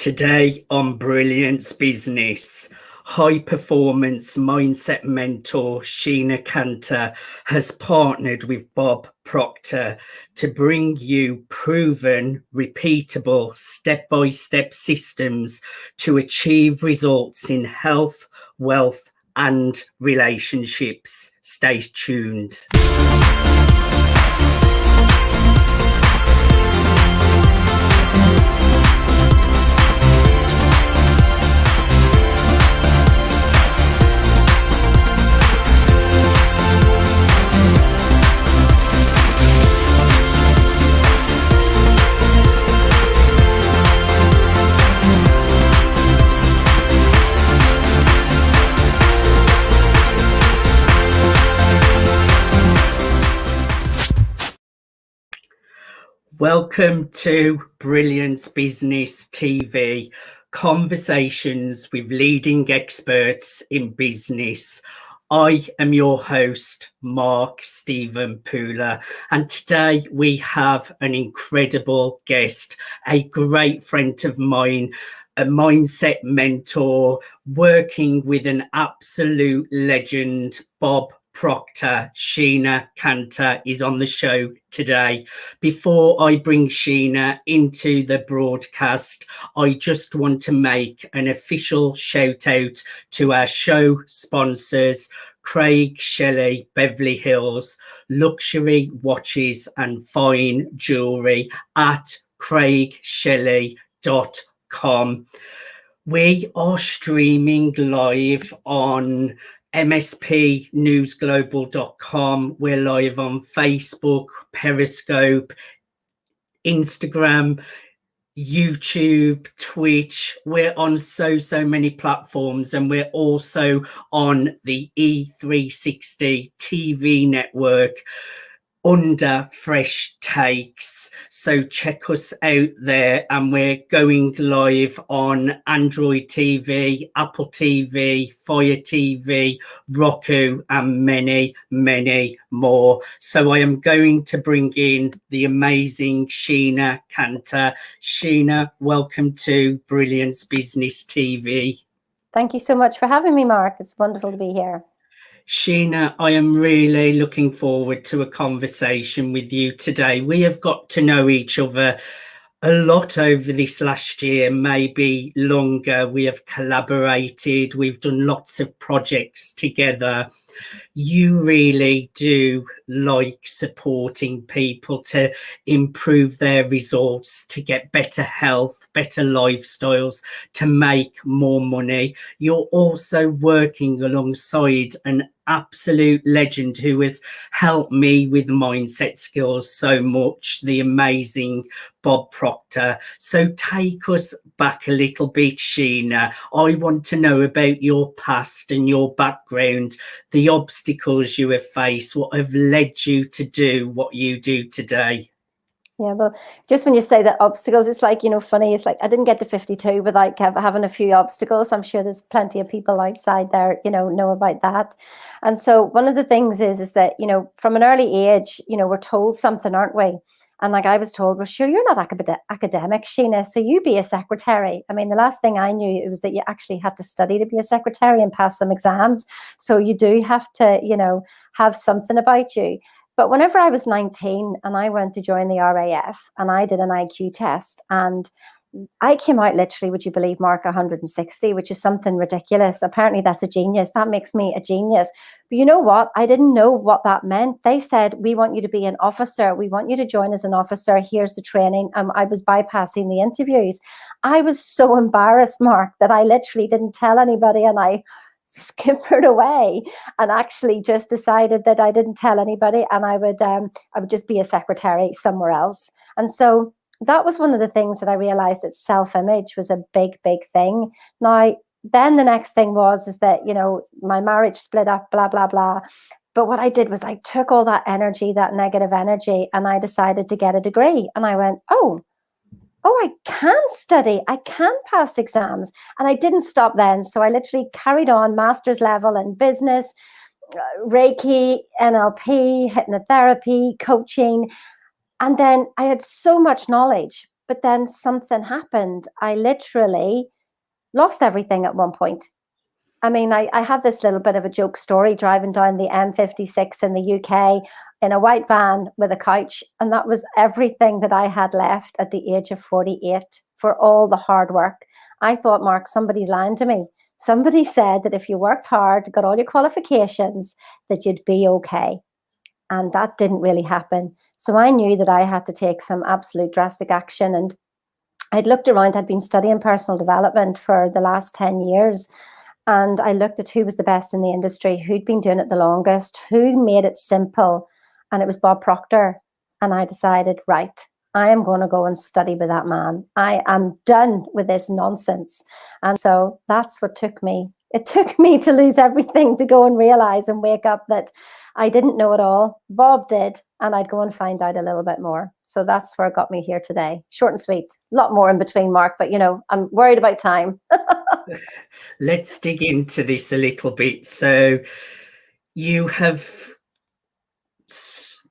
Today on Brilliance Business, high performance mindset mentor Sheena Cantar has partnered with Bob Proctor to bring you proven, repeatable, step-by-step systems to achieve results in health, wealth, and relationships. Stay tuned. Welcome to Brilliance Business TV, conversations with leading experts in business. I am your host, Mark Stephen Pooler, and today we have an incredible guest, a great friend of mine, a mindset mentor, working with an absolute legend, Bob Proctor. Sheena Cantar is on the show today. Before I bring Sheena into the broadcast, I just want to make an official shout out to our show sponsors, Craig Shelley, Beverly Hills, luxury watches and fine jewelry at craigshelley.com. We are streaming live on MSP News Global.com. We're live on Facebook, Periscope, Instagram, YouTube, Twitch. We're on so many platforms, and we're also on the E360 TV network under Fresh Takes. So check us out there, and we're going live on Android TV, Apple TV, Fire TV, Roku, and many more. So I am going to bring in the amazing Sheena Cantar. Sheena, welcome to Brilliance Business TV. Thank you so much for having me, Mark. It's wonderful to be here. Sheena, I am really looking forward to a conversation with you today. We have got to know each other a lot over this last year, maybe longer. We have collaborated, we've done lots of projects together. You really do like supporting people to improve their results, to get better health, better lifestyles, to make more money. You're also working alongside an absolute legend who has helped me with mindset skills so much, the amazing Bob Proctor. So take us back a little bit, Sheena. I want to know about your past and your background, the obstacles you have faced, what have led you to do what you do today. Yeah, well, just when you say that obstacles, it's like, funny. It's like I didn't get to 52 without having a few obstacles. I'm sure there's plenty of people outside there, know about that. And so one of the things is that, from an early age, we're told something, aren't we? And like I was told, well, sure, you're not academic, Sheena, so you be a secretary. I mean, the last thing I knew it was that you actually had to study to be a secretary and pass some exams. So you do have to, have something about you. But whenever I was 19 and I went to join the RAF and I did an IQ test, and I came out literally, would you believe, Mark, 160, which is something ridiculous. Apparently that's a genius. That makes me a genius. But you know what? I didn't know what that meant. They said, we want you to be an officer. We want you to join as an officer. Here's the training. I was bypassing the interviews. I was so embarrassed, Mark, that I literally didn't tell anybody, and I skippered away and actually just decided that I didn't tell anybody, and I would just be a secretary somewhere else. And so that was one of the things that I realized, that self-image was a big thing. Now, then the next thing is that, my marriage split up, blah, blah, blah. But what I did was I took all that energy, that negative energy, and I decided to get a degree. And I went, oh, I can study, I can pass exams. And I didn't stop then. So I literally carried on master's level in business, Reiki, NLP, hypnotherapy, coaching. And then I had so much knowledge, But then something happened. I literally lost everything at one point. I mean, I have this little bit of a joke story driving down the M56 in the UK in a white van with a couch. And that was everything that I had left at the age of 48 for all the hard work. I thought, Mark, somebody's lying to me. Somebody said that if you worked hard, got all your qualifications, that you'd be okay. And that didn't really happen. So I knew that I had to take some absolute drastic action. And I'd looked around, I'd been studying personal development for the last 10 years. And I looked at who was the best in the industry, who'd been doing it the longest, who made it simple. And it was Bob Proctor. And I decided, right, I am going to go and study with that man. I am done with this nonsense. And so that's what took me. It took me to lose everything to go and realize and wake up that I didn't know it all. Bob did. And I'd go and find out a little bit more. So that's where it got me here today. Short and sweet. A lot more in between, Mark. But, you know, I'm worried about time. Let's dig into this a little bit. So you have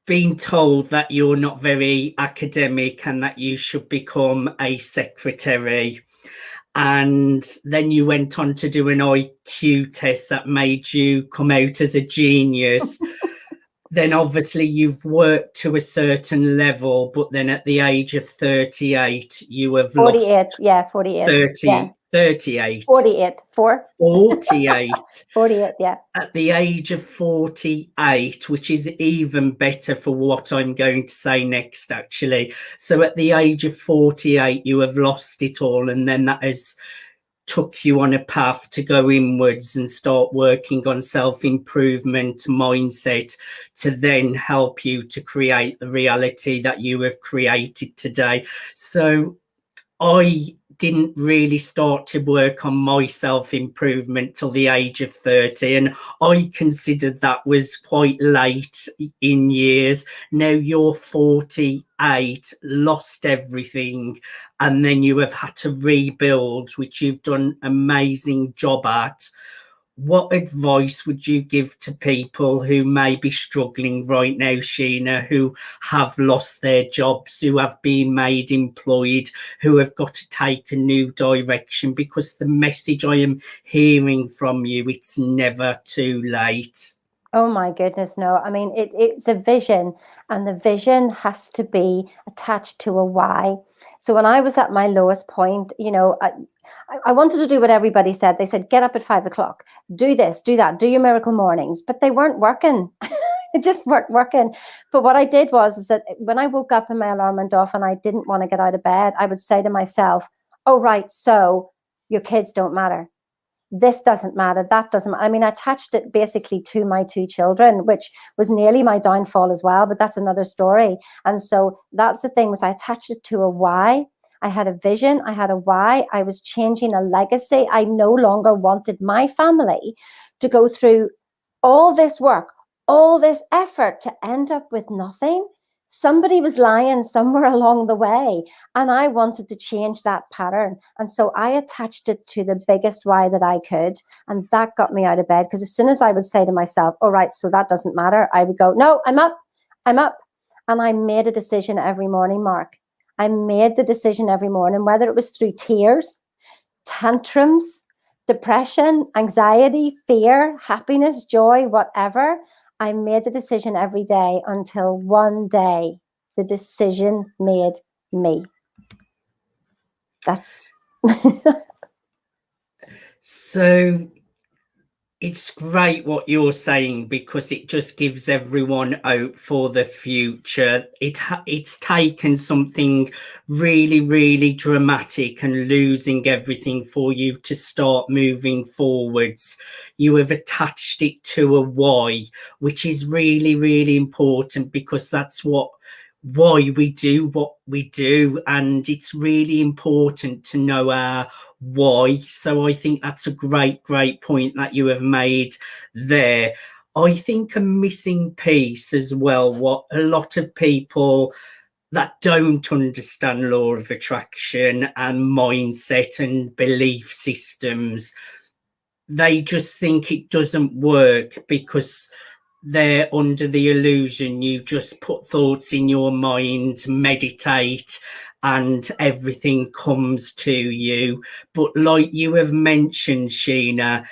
been told that you're not very academic and that you should become a secretary. And then you went on to do an IQ test that made you come out as a genius. Then obviously you've worked to a certain level, but then at the age of 38, you have 48, lost. yeah, 48. 30, yeah. 38. 48, 48. 48, yeah. At the age of 48, which is even better for what I'm going to say next, actually. So at the age of 48, you have lost it all, and then that has took you on a path to go inwards and start working on self-improvement mindset to then help you to create the reality that you have created today. So I didn't really start to work on my self-improvement till the age of 30, and I considered that was quite late in years. Now you're 48, lost everything, and then you have had to rebuild, which you've done an amazing job at. What advice would you give to people who may be struggling right now, Sheena, who have lost their jobs, who have been made employed, who have got to take a new direction? Because the message I am hearing from you, it's never too late. Oh my goodness, no. I mean, it's a vision, and the vision has to be attached to a why. So when I was at my lowest point, you know, I wanted to do what everybody said. They said, get up at 5 o'clock, do this, do that, do your miracle mornings, but they weren't working. It just weren't working. But what I did is that when I woke up and my alarm went off and I didn't want to get out of bed, I would say to myself, oh, right, so your kids don't matter. This doesn't matter, that doesn't matter. I mean, I attached it basically to my 2 children, which was nearly my downfall as well, but that's another story. And so that's the thing, was I attached it to a why. I had a vision, I had a why, I was changing a legacy. I no longer wanted my family to go through all this work, all this effort to end up with nothing. Somebody was lying somewhere along the way, and I wanted to change that pattern. And so I attached it to the biggest why that I could, and that got me out of bed. Because as soon as I would say to myself, all right, so that doesn't matter, I would go, no, I'm up. And I made a decision every morning, Mark. I made the decision every morning, whether it was through tears, tantrums, depression, anxiety, fear, happiness, joy, whatever. I made the decision every day until one day the decision made me. That's So it's great what you're saying, because it just gives everyone hope for the future. It's taken something really, really dramatic and losing everything for you to start moving forwards. You have attached it to a why, which is really, really important, because that's why we do what we do, and it's really important to know our why. So I think that's a great point that you have made there. I think a missing piece as well, what a lot of people that don't understand law of attraction and mindset and belief systems, they just think it doesn't work because there under the illusion you just put thoughts in your mind, meditate, and everything comes to you. But like you have mentioned, Sheena,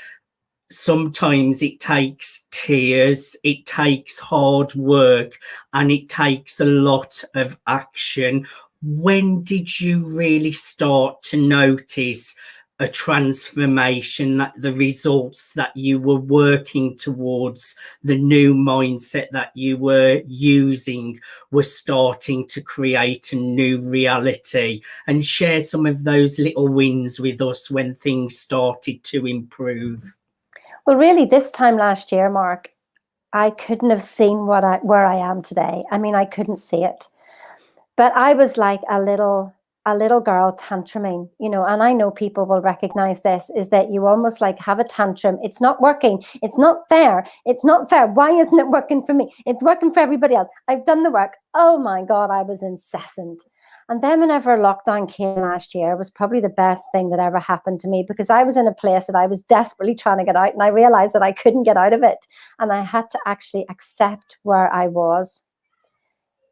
sometimes it takes tears, it takes hard work, and it takes a lot of action. When did you really start to notice a transformation, that the results that you were working towards, the new mindset that you were using, were starting to create a new reality? And share some of those little wins with us when things started to improve. Well, really, this time last year, Mark, I couldn't have seen where I am today. I mean, I couldn't see it. But I was like a little girl tantruming, you know, and I know people will recognize this, is that you almost like have a tantrum. It's not working. It's not fair. It's not fair. Why isn't it working for me? It's working for everybody else. I've done the work. Oh my God, I was incessant. And then whenever lockdown came last year, it was probably the best thing that ever happened to me, because I was in a place that I was desperately trying to get out, and I realized that I couldn't get out of it. And I had to actually accept where I was.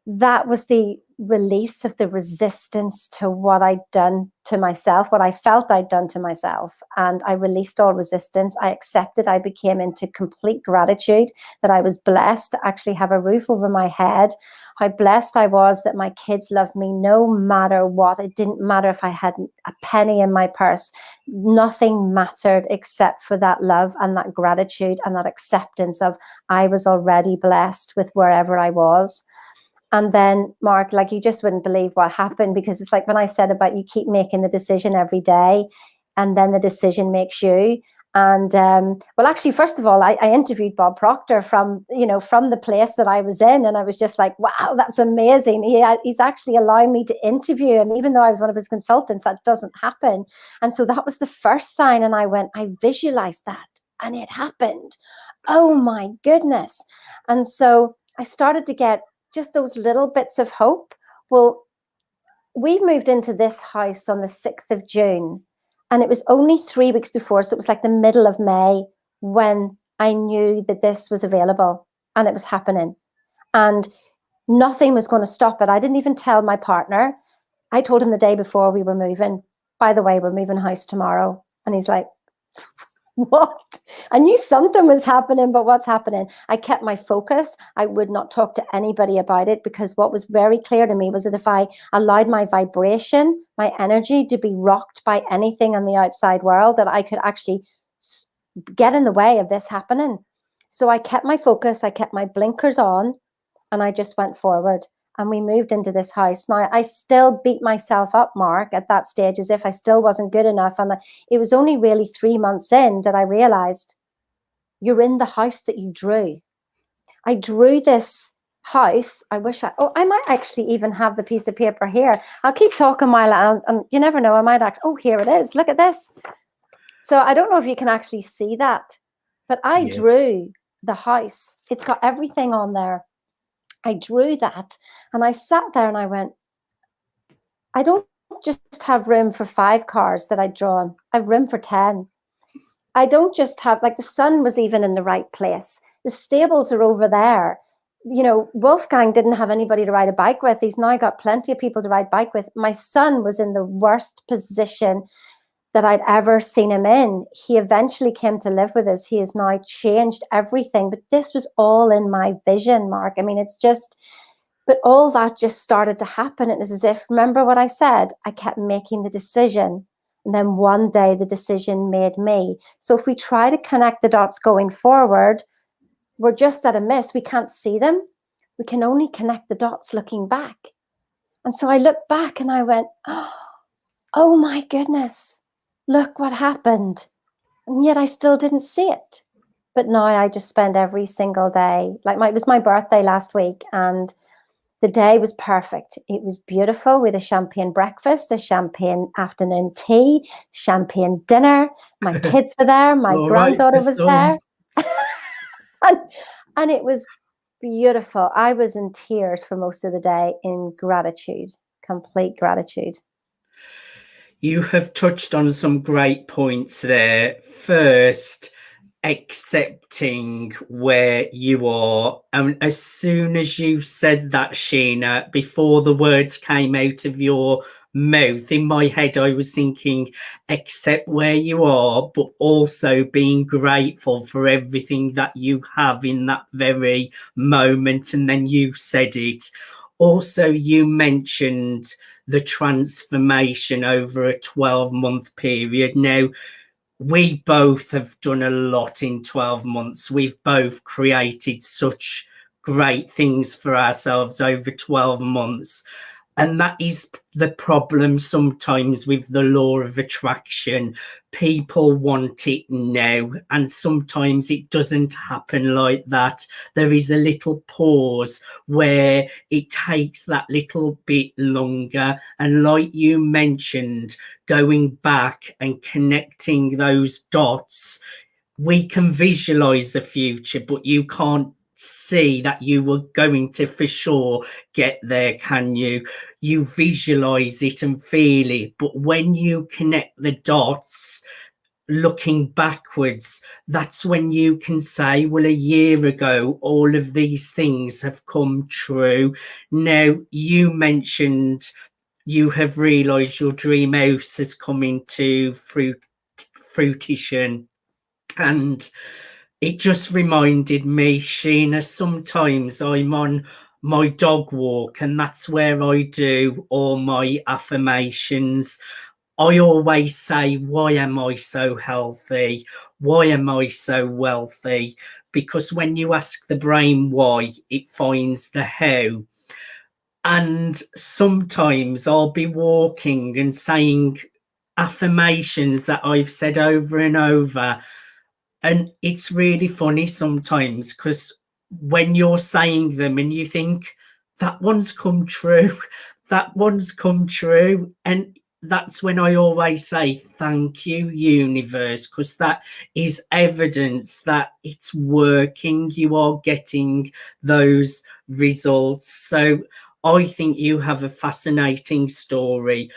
That was the release of the resistance to what I'd done to myself, what I felt I'd done to myself. And I released all resistance. I accepted. I became into complete gratitude that I was blessed to actually have a roof over my head, how blessed I was that my kids loved me no matter what. It didn't matter if I had a penny in my purse. Nothing mattered except for that love and that gratitude and that acceptance of I was already blessed with wherever I was. And then, Mark, like, you just wouldn't believe what happened, because it's like when I said about you keep making the decision every day, and then the decision makes you. And well, actually, first of all, I interviewed Bob Proctor from the place that I was in, and I was just like, wow, that's amazing. He's actually allowing me to interview him, even though I was one of his consultants. That doesn't happen. And so that was the first sign. And I went, I visualized that, and it happened. Oh my goodness. And so I started to get just those little bits of hope. Well, we moved into this house on the 6th of June, and it was only 3 weeks before, so it was like the middle of May, when I knew that this was available and it was happening, and nothing was going to stop it. I didn't even tell my partner. I told him the day before we were moving, by the way, we're moving house tomorrow. And he's like, what? I knew something was happening, but what's happening? I kept my focus. I would not talk to anybody about it, because what was very clear to me was that if I allowed my vibration, my energy to be rocked by anything in the outside world, that I could actually get in the way of this happening. So I kept my focus, I kept my blinkers on, and I just went forward. And we moved into this house. Now, I still beat myself up, Mark, at that stage, as if I still wasn't good enough. And it was only really 3 months in that I realized, you're in the house that you drew. I drew this house. I might actually even have the piece of paper here. I'll keep talking while and you never know, I might actually, here it is. Look at this. So I don't know if you can actually see that, but I drew the house. It's got everything on there. I drew that, and I sat there and I went, I don't just have room for 5 cars that I'd drawn. I have room for 10. I don't just have, like, the sun was even in the right place. The stables are over there. You know, Wolfgang didn't have anybody to ride a bike with. He's now got plenty of people to ride bike with. My son was in the worst position that I'd ever seen him in. He eventually came to live with us. He has now changed everything. But this was all in my vision, Mark. I mean, it's just, but all that just started to happen. It was as if, remember what I said? I kept making the decision. And then one day the decision made me. So if we try to connect the dots going forward, we're just at a miss. We can't see them. We can only connect the dots looking back. And so I looked back and I went, oh my goodness. Look what happened. And yet I still didn't see it. But now I just spend every single day, like it was my birthday last week, and the day was perfect. It was beautiful. We had a champagne breakfast, a champagne afternoon tea, champagne dinner. My kids were there. My granddaughter was there. and it was beautiful. I was in tears for most of the day, in gratitude, complete gratitude. You have touched on some great points there. First, accepting where you are. And as soon as you said that, Sheena, before the words came out of your mouth, in my head I was thinking, accept where you are, but also being grateful for everything that you have in that very moment. And then you said it. Also, you mentioned the transformation over a 12-month period. Now, we both have done a lot in 12 months. We've both created such great things for ourselves over 12 months. And that is the problem sometimes with the law of attraction. People want it now, and sometimes it doesn't happen like that. There is a little pause where it takes that little bit longer. And like you mentioned, going back and connecting those dots, we can visualize the future, but you can't see that you were going to for sure get there, can you? You visualize it and feel it, but when you connect the dots looking backwards, that's when you can say, well, a year ago all of these things have come true. Now, you mentioned you have realized your dream house has come into fruition, and it just reminded me, Sheena, sometimes I'm on my dog walk, and that's where I do all my affirmations. I always say, why am I so healthy? Why am I so wealthy? Because when you ask the brain why, it finds the how. And sometimes I'll be walking and saying affirmations that I've said over and over. And it's really funny sometimes, because when you're saying them and you think, that one's come true, that one's come true. And that's when I always say, thank you, universe, because that is evidence that it's working. You are getting those results. So I think you have a fascinating story.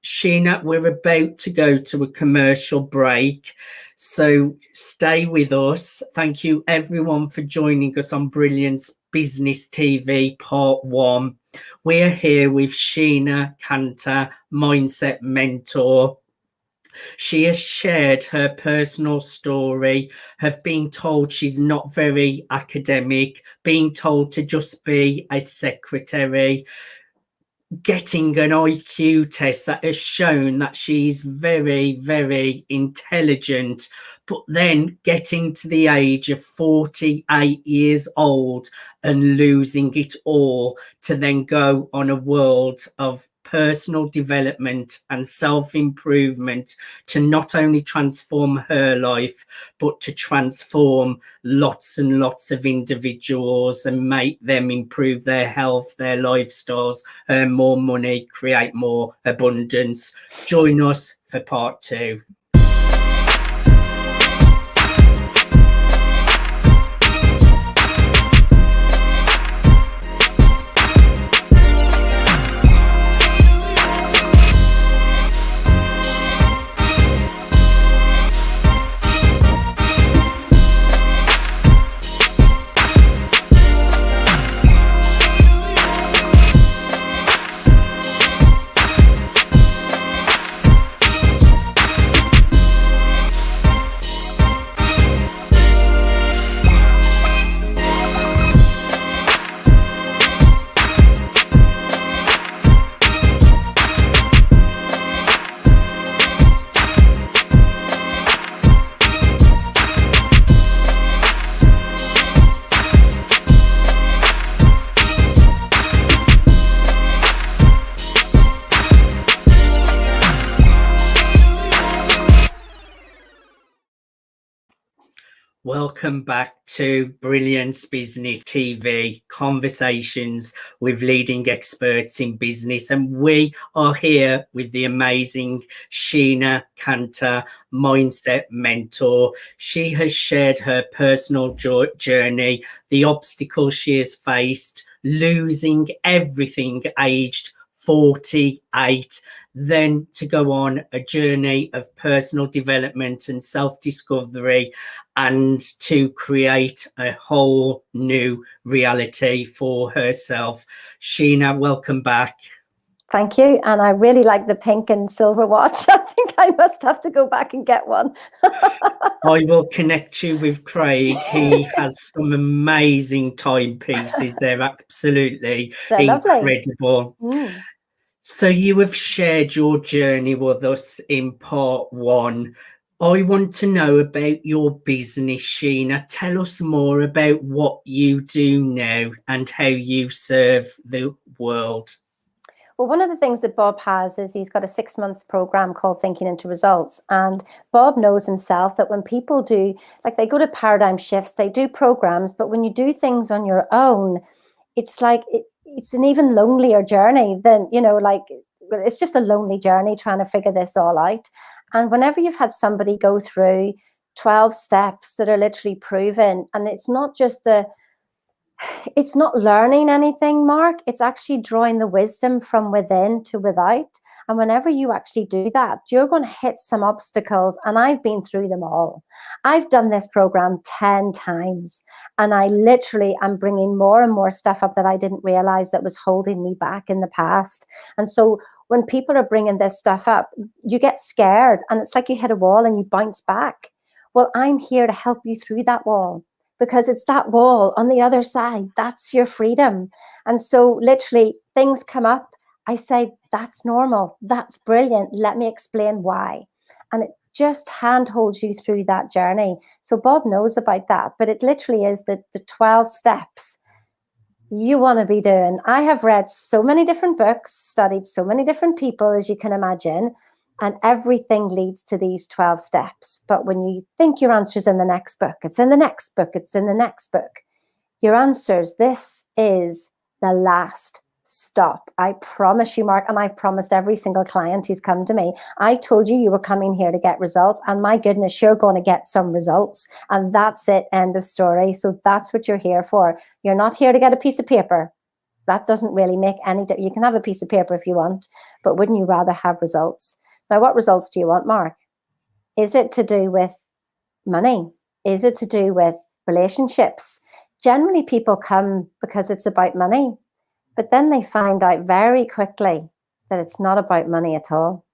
Sheena, we're about to go to a commercial break, so stay with us. Thank you everyone for joining us on Brilliance Business TV Part 1. We're here with Sheena Cantar, Mindset Mentor. She has shared her personal story of being told she's not very academic, being told to just be a secretary, getting an IQ test that has shown that she's very, very intelligent, but then getting to the age of 48 years old and losing it all to then go on a world of personal development and self-improvement to not only transform her life, but to transform lots and lots of individuals and make them improve their health, their lifestyles, earn more money, create more abundance. Join us for part 2. Welcome back to Brilliance Business TV, conversations with leading experts in business. And we are here with the amazing Sheena Cantar, Mindset Mentor. She has shared her personal journey, the obstacles she has faced, losing everything aged 48, then to go on a journey of personal development and self-discovery, and to create a whole new reality for herself. Sheena, welcome back. Thank you. And I really like the pink and silver watch. I think I must have to go back and get one. I will connect you with Craig. He has some amazing timepieces. They're absolutely They're incredible. lovely. So you have shared your journey with us in part one. I want to know about your business, Sheena. Tell us more about what you do now and how you serve the world. Well, one of the things that Bob has is he's got a 6 months program called Thinking into Results. And Bob knows himself that when people do, like they go to paradigm shifts, they do programs, but when you do things on your own, it's like it's an even lonelier journey than, like it's just a lonely journey trying to figure this all out. And whenever you've had somebody go through 12 steps that are literally proven, and it's not learning anything, Mark. It's actually drawing the wisdom from within to without. And whenever you actually do that, you're going to hit some obstacles. And I've been through them all. I've done this program 10 times. And I literally am bringing more and more stuff up that I didn't realize that was holding me back in the past. And so when people are bringing this stuff up, you get scared. And it's like you hit a wall and you bounce back. Well, I'm here to help you through that wall, because it's that wall on the other side. That's your freedom. And so literally things come up. I say, that's normal. That's brilliant. Let me explain why. And it just handholds you through that journey. So Bob knows about that, but it literally is the 12 steps you want to be doing. I have read so many different books, studied so many different people, as you can imagine, and everything leads to these 12 steps. But when you think your answer's in the next book, it's in the next book, it's in the next book. Your answers, this is the last stop. I promise you, Mark, and I promised every single client who's come to me, I told you were coming here to get results, and my goodness, you're going to get some results. And that's it, end of story. So that's what you're here for. You're not here to get a piece of paper. That doesn't really make any difference. You can have a piece of paper if you want, but wouldn't you rather have results? Now, what results do you want, Mark? Is it to do with money? Is it to do with relationships? Generally, people come because it's about money, but then they find out very quickly that it's not about money at all.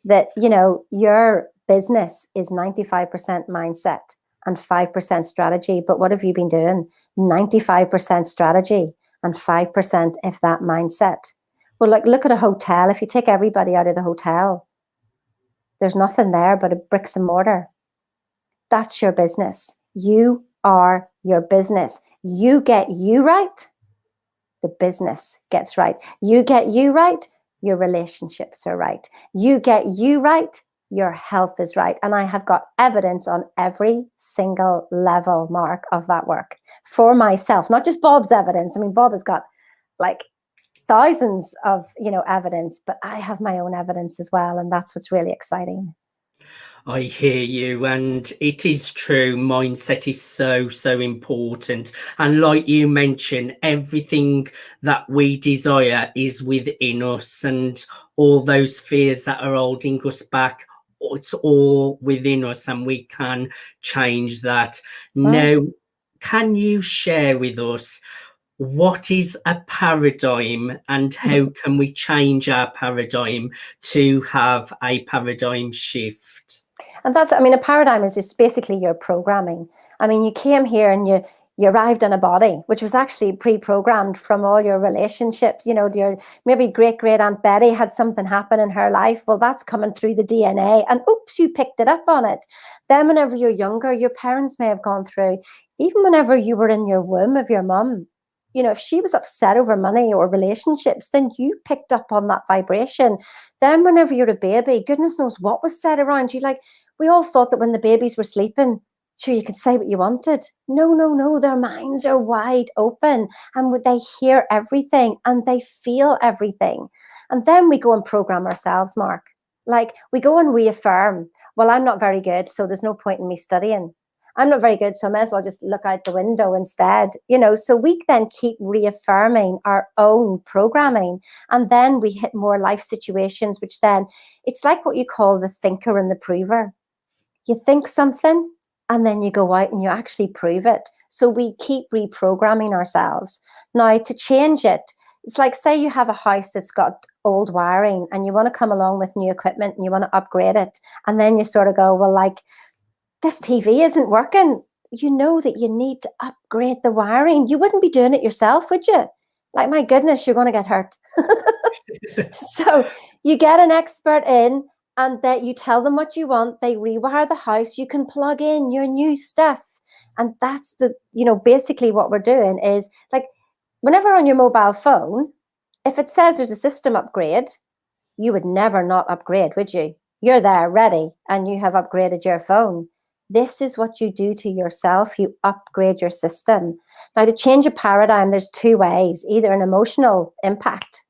That, your business is 95% mindset and 5% strategy. But what have you been doing? 95% strategy and 5% if that mindset. Well, look at a hotel. If you take everybody out of the hotel, there's nothing there but a bricks and mortar. That's your business. You are your business. You get you right, the business gets right. You get you right, your relationships are right. You get you right, your health is right. And I have got evidence on every single level, Mark, of that work for myself, not just Bob's evidence. I mean, Bob has got like thousands of evidence, but I have my own evidence as well, and that's what's really exciting. I hear you, and it is true. Mindset is so important, and like you mentioned, everything that we desire is within us, and all those fears that are holding us back, it's all within us, and we can change that. Now, can you share with us what is a paradigm, and how can we change our paradigm to have a paradigm shift? And that's, a paradigm is just basically your programming. You came here and you arrived in a body, which was actually pre-programmed from all your relationships. Your maybe great Aunt Betty had something happen in her life. Well, that's coming through the DNA, and oops, you picked it up on it. Then whenever you're younger, your parents may have gone through, even whenever you were in your womb of your mum, if she was upset over money or relationships, then you picked up on that vibration. Then whenever you're a baby, goodness knows what was said around you. Like, we all thought that when the babies were sleeping, sure, you could say what you wanted. No, their minds are wide open, and they hear everything and they feel everything. And then we go and program ourselves, Mark. Like, we go and reaffirm, well, I'm not very good, so there's no point in me studying. I'm not very good, so I may as well just look out the window instead. So we then keep reaffirming our own programming, and then we hit more life situations, which then it's like what you call the thinker and the prover. You think something and then you go out and you actually prove it. So we keep reprogramming ourselves. Now, to change it, it's like, say you have a house that's got old wiring and you want to come along with new equipment and you want to upgrade it. And then you sort of go, well, like, this TV isn't working. You know that you need to upgrade the wiring. You wouldn't be doing it yourself, would you? Like, my goodness, you're going to get hurt. So you get an expert in, and that you tell them what you want. They rewire the house. You can plug in your new stuff. And that's basically what we're doing is, like, whenever on your mobile phone, if it says there's a system upgrade, you would never not upgrade, would you? You're there ready and you have upgraded your phone. This is what you do to yourself. You upgrade your system. Now, to change a paradigm, there's two ways: either an emotional impact.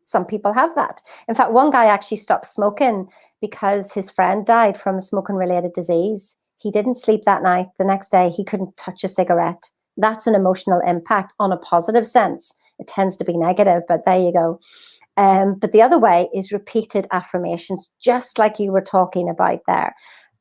Some people have that. In fact, one guy actually stopped smoking because his friend died from a smoking related disease. He didn't sleep that night. The next day, he couldn't touch a cigarette. That's an emotional impact on a positive sense. It tends to be negative, but there you go. But the other way is repeated affirmations, just like you were talking about there.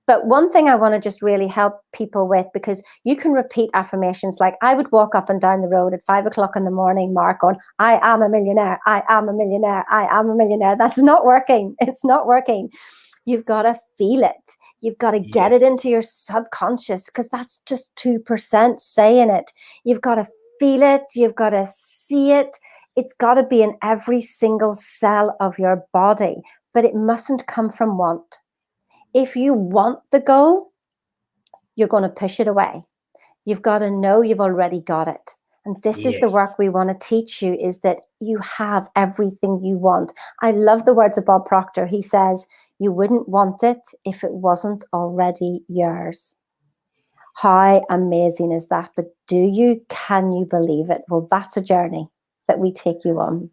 But one thing I want to just really help people with, because you can repeat affirmations. Like, I would walk up and down the road at 5 o'clock in the morning, Mark, on, I am a millionaire, I am a millionaire, I am a millionaire. That's not working. It's not working. You've got to feel it. You've got to get it into your subconscious, because that's just 2% saying it. You've got to feel it. You've got to see it. It's got to be in every single cell of your body, but it mustn't come from want. If you want the goal, you're going to push it away. You've got to know you've already got it. And this is the work we want to teach you, is that you have everything you want. I love the words of Bob Proctor. He says, you wouldn't want it if it wasn't already yours. How amazing is that? But can you believe it? Well, that's a journey that we take you on.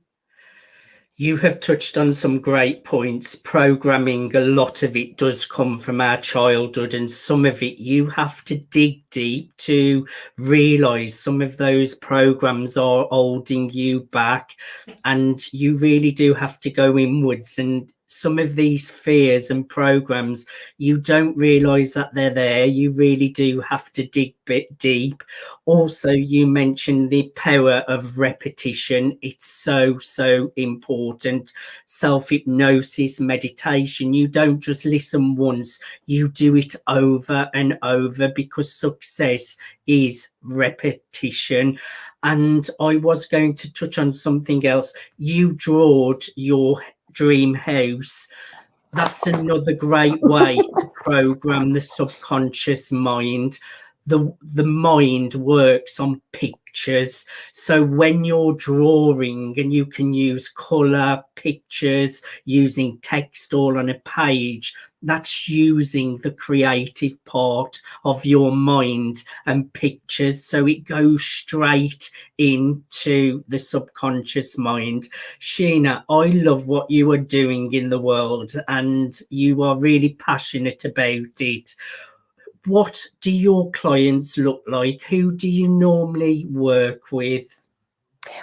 You have touched on some great points. Programming, a lot of it does come from our childhood, and some of it you have to dig deep to realize some of those programs are holding you back, and you really do have to go inwards. And some of these fears and programs, you don't realize that they're there. You really do have to dig bit deep. Also, you mentioned the power of repetition. It's so important. Self-hypnosis, meditation, you don't just listen once, you do it over and over, because success is repetition. And I was going to touch on something else. You drawed your dream house. That's another great way to program the subconscious mind. The mind works on pictures, so when you're drawing, and you can use color, pictures, using text all on a page, that's using the creative part of your mind and pictures, so it goes straight into the subconscious mind. Sheena, I love what you are doing in the world, and you are really passionate about it. What do your clients look like? Who do you normally work with?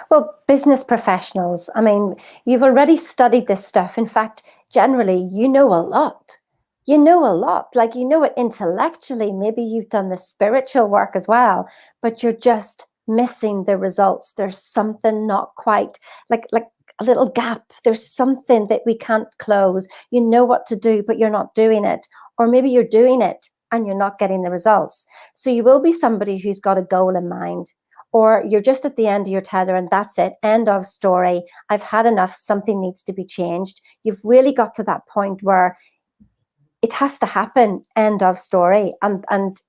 Well, business professionals. I mean, you've already studied this stuff. In fact, generally, you know a lot. You know a lot. Like, you know it intellectually. Maybe you've done the spiritual work as well, but you're just missing the results. There's something not quite, like a little gap. There's something that we can't close. You know what to do, but you're not doing it. Or maybe you're doing it and you're not getting the results. So you will be somebody who's got a goal in mind, or you're just at the end of your tether and that's it, end of story. I've had enough, something needs to be changed. You've really got to that point where it has to happen, end of story. And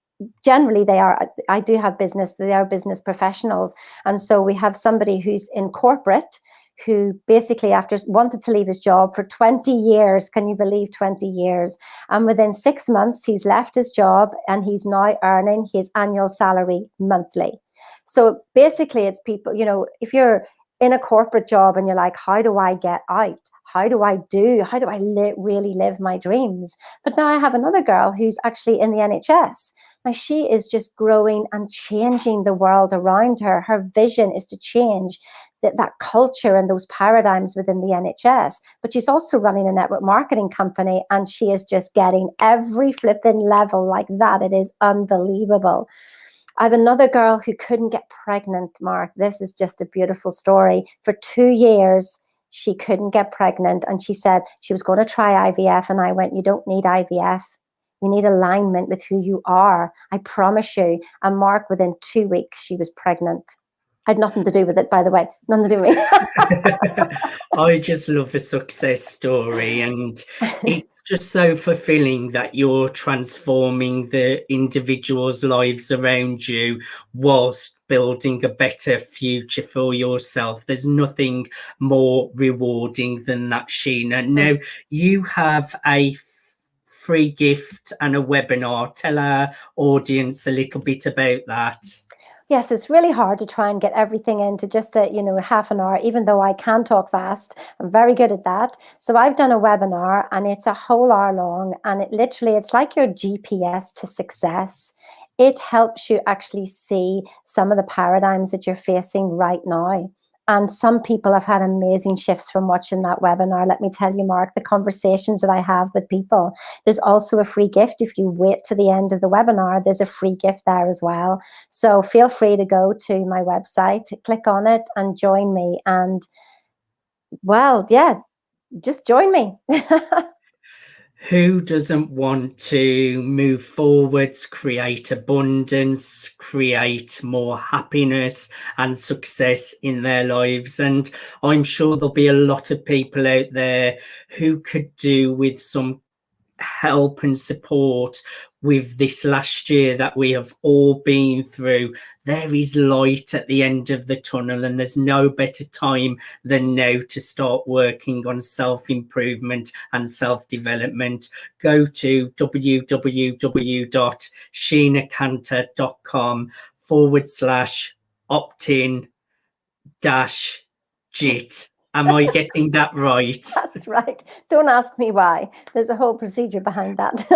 generally they are business professionals. And so we have somebody who's in corporate, who basically after wanted to leave his job for 20 years, can you believe 20 years? And within 6 months, he's left his job and he's now earning his annual salary monthly. So basically it's people, if you're in a corporate job and you're like, how do I get out? How do I really live my dreams? But now I have another girl who's actually in the NHS. Now she is just growing and changing the world around her. Her vision is to change that culture and those paradigms within the NHS. But she's also running a network marketing company, and she is just getting every flipping level like that. It is unbelievable. I have another girl who couldn't get pregnant, Mark. This is just a beautiful story. For 2 years, she couldn't get pregnant, and she said she was going to try IVF, and I went, you don't need IVF. You need alignment with who you are. I promise you. And Mark, within 2 weeks, she was pregnant. I had nothing to do with it, by the way. Nothing to do with me. I just love a success story, and it's just so fulfilling that you're transforming the individuals' lives around you whilst building a better future for yourself. There's nothing more rewarding than that, Sheena. Now, you have a free gift and a webinar. Tell our audience a little bit about that. Yes, it's really hard to try and get everything into just a half an hour, even though I can talk fast. I'm very good at that. So I've done a webinar, and it's a whole hour long, and it's like your GPS to success. It helps you actually see some of the paradigms that you're facing right now. And some people have had amazing shifts from watching that webinar. Let me tell you, Mark, the conversations that I have with people. There's also a free gift. If you wait to the end of the webinar, there's a free gift there as well. So feel free to go to my website, click on it, and join me. And, well, yeah, just join me. Who doesn't want to move forwards, create abundance, create more happiness and success in their lives? And I'm sure there'll be a lot of people out there who could do with some help and support with this last year that we have all been through. There is light at the end of the tunnel, and there's no better time than now to start working on self-improvement and self-development. Go to www.sheenacantar.com/opt-in-JIT. Am I getting that right? That's right. Don't ask me why. There's a whole procedure behind that.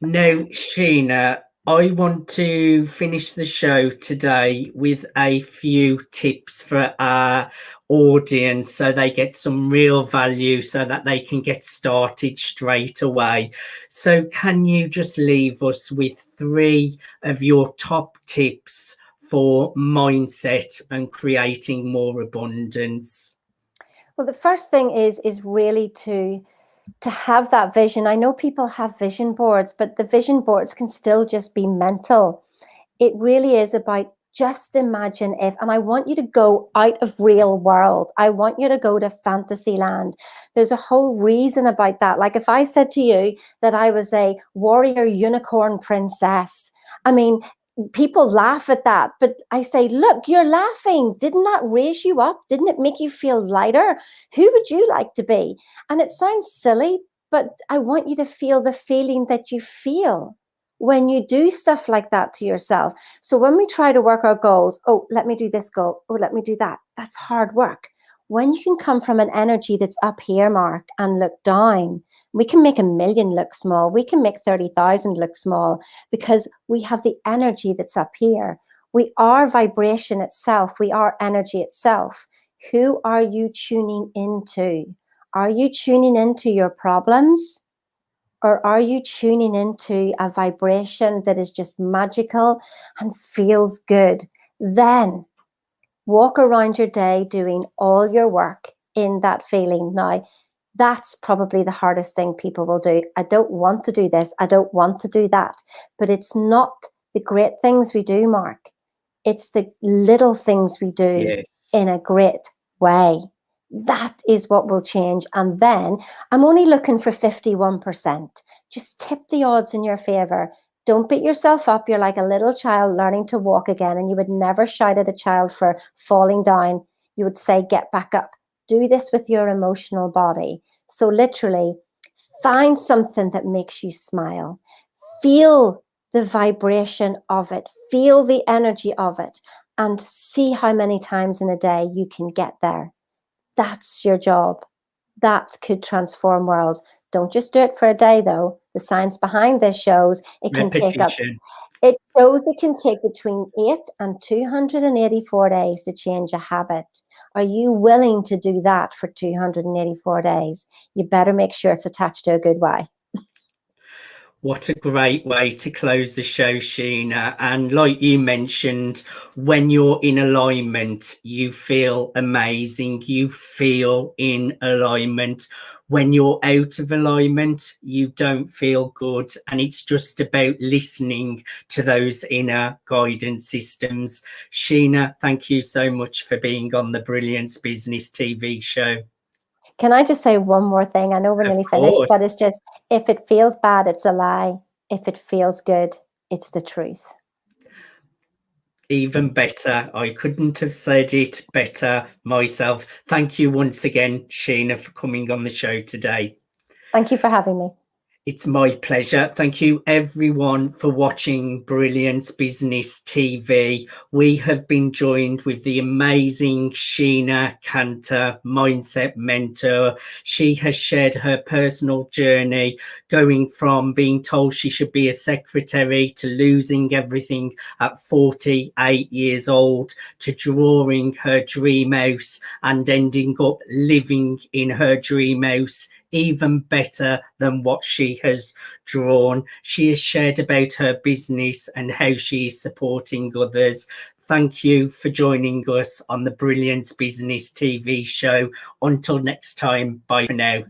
Now, Sheena, I want to finish the show today with a few tips for our audience so they get some real value so that they can get started straight away. So can you just leave us with 3 of your top tips for mindset and creating more abundance? Well, the first thing is really to have that vision. I know people have vision boards, but the vision boards can still just be mental. It really is about just imagine if, and I want you to go out of real world. I want you to go to fantasy land. There's a whole reason about that. Like if I said to you that I was a warrior unicorn princess, I mean, people laugh at that, but I say, look, you're laughing. Didn't that raise you up? Didn't it make you feel lighter? Who would you like to be? And it sounds silly, but I want you to feel the feeling that you feel when you do stuff like that to yourself. So when we try to work our goals, oh, let me do this goal, oh, let me do that, that's hard work. When you can come from an energy that's up here, Mark, and look down, we can make 1 million look small. We can make 30,000 look small because we have the energy that's up here. We are vibration itself. We are energy itself. Who are you tuning into? Are you tuning into your problems? Or are you tuning into a vibration that is just magical and feels good? Then walk around your day doing all your work in that feeling. Now, that's probably the hardest thing people will do. I don't want to do this. I don't want to do that. But it's not the great things we do, Mark. It's the little things we do in a great way. That is what will change. And then I'm only looking for 51%. Just tip the odds in your favor. Don't beat yourself up. You're like a little child learning to walk again, and you would never shout at a child for falling down. You would say, get back up. Do this with your emotional body. So literally find something that makes you smile. Feel the vibration of it. Feel the energy of it, and see how many times in a day you can get there. That's your job. That could transform worlds. Don't just do it for a day, though. the science behind this shows it can take up, Repetition. it shows it can take between 8 and 284 days to change a habit. Are you willing to do that for 284 days? You better make sure it's attached to a good why. What a great way to close the show, Sheena. And like you mentioned, when you're in alignment, you feel amazing. You feel in alignment. When you're out of alignment, you don't feel good. And it's just about listening to those inner guidance systems. Sheena, thank you so much for being on the Brilliance Business TV show. Can I just say one more thing? I know we're Of nearly finished, course. but it's just, if it feels bad, it's a lie. If it feels good, it's the truth. Even better. I couldn't have said it better myself. Thank you once again, Sheena, for coming on the show today. Thank you for having me. It's my pleasure. Thank you, everyone, for watching Brilliance Business TV. We have been joined with the amazing Sheena Cantar, mindset mentor. She has shared her personal journey, going from being told she should be a secretary to losing everything at 48 years old, to drawing her dream house and ending up living in her dream house even better than what she has drawn. She has shared about her business and how she is supporting others. Thank you for joining us on the Brilliance Business TV show. Until next time, bye for now.